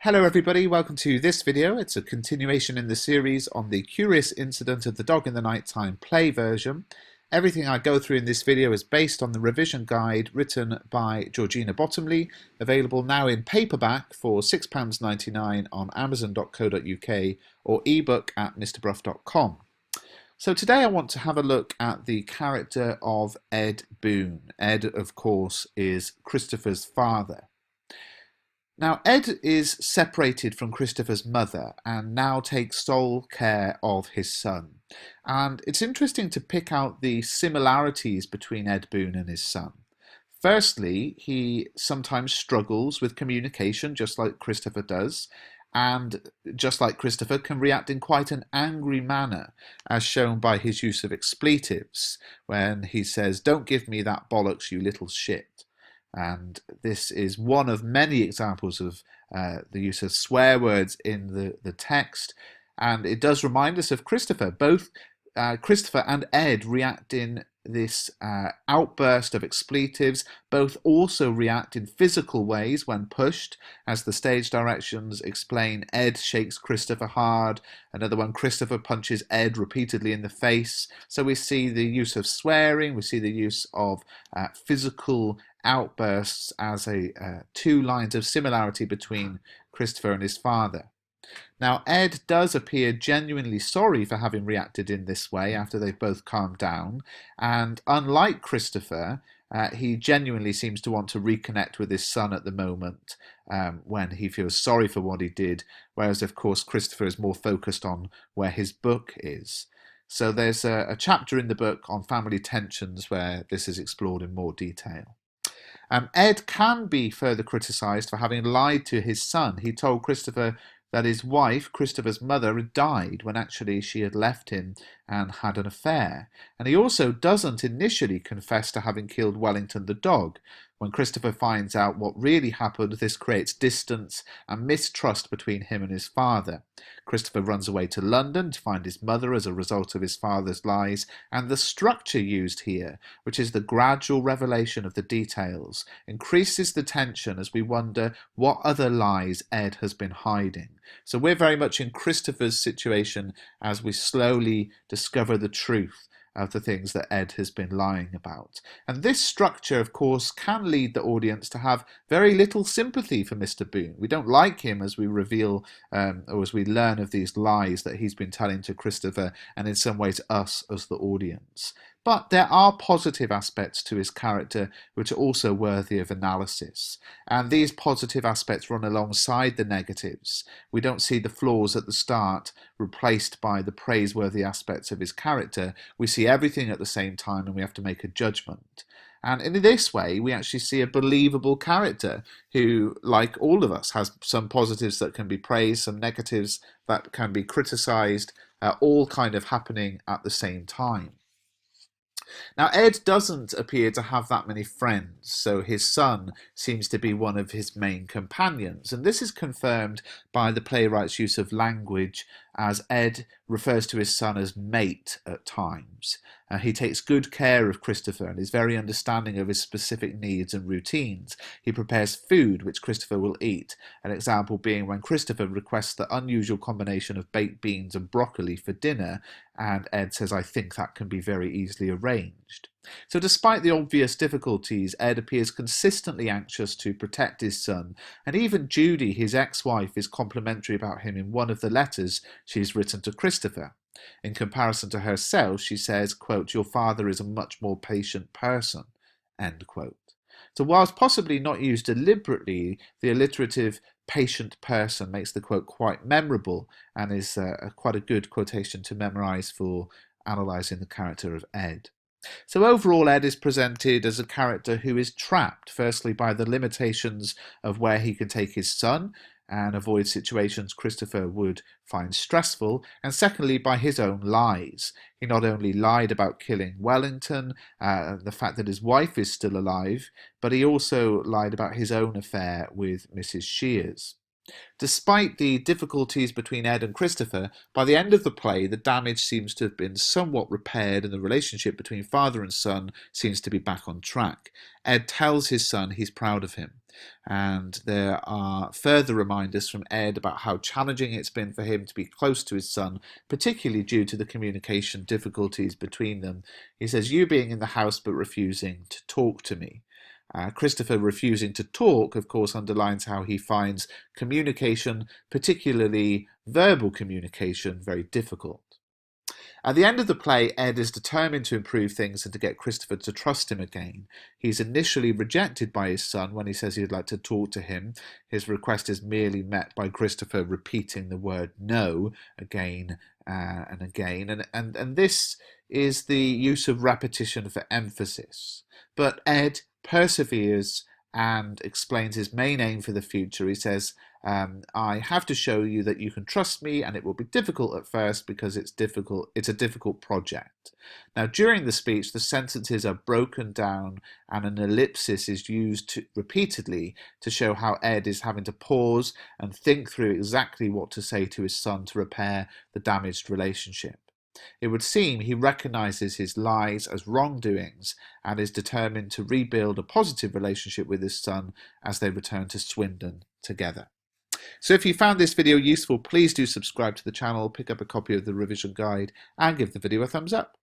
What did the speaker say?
Hello everybody, welcome to this video. It's a continuation in the series on the Curious Incident of the Dog in the Nighttime play version. Everything I go through in this video is based on the revision guide written by Georgina Bottomley, available now in paperback for £6.99 on amazon.co.uk or ebook at mrbruff.com. So today I want to have a look at the character of Ed Boone. Ed, of course, is Christopher's father. Now, Ed is separated from Christopher's mother and now takes sole care of his son. And it's interesting to pick out the similarities between Ed Boone and his son. Firstly, he sometimes struggles with communication, just like Christopher does, and just like Christopher can react in quite an angry manner, as shown by his use of expletives, when he says, "Don't give me that bollocks, you little shit." And this is one of many examples of the use of swear words in the text. And it does remind us of Christopher. Both Christopher and Ed react in this outburst of expletives. Both also react in physical ways when pushed. As the stage directions explain, Ed shakes Christopher hard. Another one, Christopher punches Ed repeatedly in the face. So we see the use of swearing, we see the use of physical outbursts as two lines of similarity between Christopher and his father. Now, Ed does appear genuinely sorry for having reacted in this way after they've both calmed down, and unlike Christopher, he genuinely seems to want to reconnect with his son at the moment when he feels sorry for what he did, whereas, of course, Christopher is more focused on where his book is. So there's a chapter in the book on family tensions where this is explored in more detail. Ed can be further criticised for having lied to his son. He told Christopher that his wife, Christopher's mother, had died when actually she had left him and had an affair. And he also doesn't initially confess to having killed Wellington the dog. When Christopher finds out what really happened, this creates distance and mistrust between him and his father. Christopher runs away to London to find his mother as a result of his father's lies, and the structure used here, which is the gradual revelation of the details, increases the tension as we wonder what other lies Ed has been hiding. So we're very much in Christopher's situation as we slowly discover the truth of the things that Ed has been lying about. And this structure, of course, can lead the audience to have very little sympathy for Mr. Boone. We don't like him as we reveal or as we learn of these lies that he's been telling to Christopher and in some ways us as the audience. But there are positive aspects to his character which are also worthy of analysis. And these positive aspects run alongside the negatives. We don't see the flaws at the start replaced by the praiseworthy aspects of his character. We see everything at the same time and we have to make a judgment. And in this way, we actually see a believable character who, like all of us, has some positives that can be praised, some negatives that can be criticised, all kind of happening at the same time. Now, Ed doesn't appear to have that many friends, so his son seems to be one of his main companions, and this is confirmed by the playwright's use of language as Ed refers to his son as mate at times. He takes good care of Christopher and is very understanding of his specific needs and routines. He prepares food which Christopher will eat, an example being when Christopher requests the unusual combination of baked beans and broccoli for dinner, and Ed says, "I think that can be very easily arranged." So despite the obvious difficulties, Ed appears consistently anxious to protect his son, and even Judy, his ex-wife, is complimentary about him in one of the letters she's written to Christopher. In comparison to herself, she says, quote, "Your father is a much more patient person," end quote. So whilst possibly not used deliberately, the alliterative patient person makes the quote quite memorable and is quite a good quotation to memorise for analysing the character of Ed. So overall, Ed is presented as a character who is trapped, firstly by the limitations of where he can take his son and avoid situations Christopher would find stressful, and secondly by his own lies. He not only lied about killing Wellington, the fact that his wife is still alive, but he also lied about his own affair with Mrs. Shears. Despite the difficulties between Ed and Christopher, by the end of the play, the damage seems to have been somewhat repaired and the relationship between father and son seems to be back on track. Ed tells his son he's proud of him. And there are further reminders from Ed about how challenging it's been for him to be close to his son, particularly due to the communication difficulties between them. He says, "You being in the house but refusing to talk to me." Christopher refusing to talk, of course, underlines how he finds communication, particularly verbal communication, very difficult. At the end of the play, Ed is determined to improve things and to get Christopher to trust him again. He's initially rejected by his son when he says he'd like to talk to him. His request is merely met by Christopher repeating the word no again and again. And this is the use of repetition for emphasis. But Ed perseveres and explains his main aim for the future. He says, I have to show you that you can trust me, and it will be difficult at first because it's a difficult project. Now, during the speech, the sentences are broken down and an ellipsis is used repeatedly to show how Ed is having to pause and think through exactly what to say to his son to repair the damaged relationship. It would seem he recognizes his lies as wrongdoings and is determined to rebuild a positive relationship with his son as they return to Swindon together. So if you found this video useful, please do subscribe to the channel, pick up a copy of the revision guide, and give the video a thumbs up.